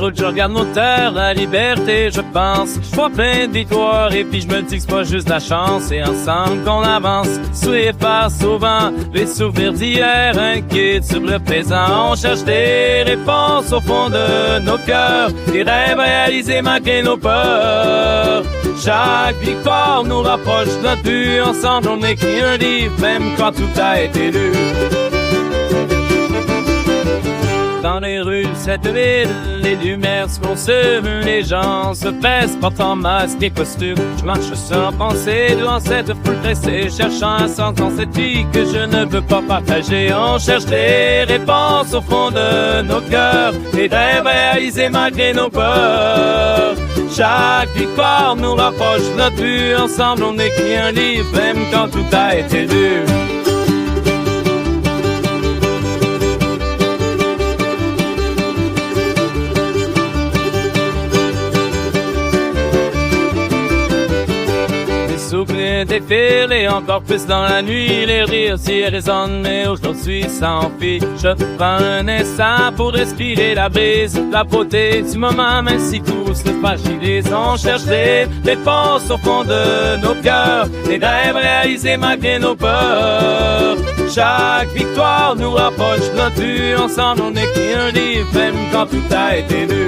route, je regarde nos terres, la liberté, je pense. Je vois plein de victoires et puis je me dis que c'est pas juste la chance. C'est ensemble qu'on avance, souillé par souvent les souvenirs d'hier, inquiets sur le présent. On cherche des réponses au fond de nos cœurs, des rêves réalisés malgré nos peurs. Chaque victoire nous rapproche de notre but. Ensemble on écrit un livre, même quand tout a été lu. Dans les rues de cette ville, les lumières se consument, les gens se pressent, portant masque et costumes. Je marche sans penser devant cette foule pressée, cherchant un sens dans cette vie que je ne veux pas partager. On cherche des réponses au fond de nos cœurs, des rêves réalisés malgré nos peurs. Chaque victoire nous rapproche de notre but. Ensemble on écrit un livre, même quand tout a été lu. Souvenirs défilent et encore plus dans la nuit. Les rires s'y résonnent, mais aujourd'hui ça en fit. Je prends un instant pour respirer la brise, la beauté du moment, même si tout se fragilise. On cherche des réponses au fond de nos cœurs, des rêves réalisés malgré nos peurs. Chaque victoire nous rapproche de notre but. Ensemble on écrit un livre, même quand tout a été lu.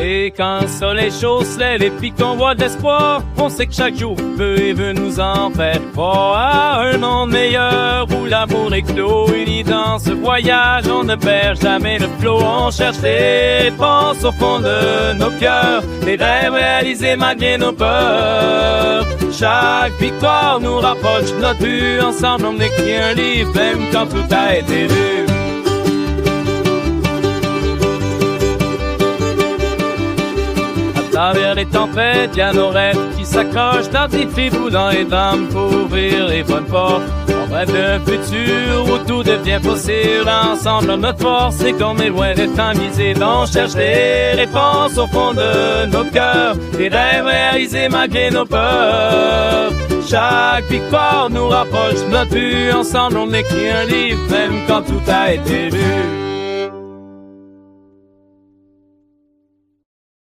Et quand le soleil chausse les pics qu'on voit de l'espoir, on sait que chaque jour peut et veut nous en faire croire à un monde meilleur où l'amour est clos. Unis dans ce voyage, on ne perd jamais le flot. On cherche des réponses au fond de nos cœurs, des rêves réalisés malgré nos peurs. Chaque victoire nous rapproche de notre but. Ensemble on écrit un livre, même quand tout a été lu. À travers les tempêtes, y'a nos rêves qui s'accrochent dans des tribous, dans les drames pour ouvrir les bonnes portes. On rêve d'un futur où tout devient possible. Ensemble, notre force, c'est qu'on est loin d'être invisible. On cherche des réponses au fond de nos cœurs, des rêves réalisés malgré nos peurs. Chaque victoire nous rapproche de notre but. Ensemble, on écrit un livre, même quand tout a été lu.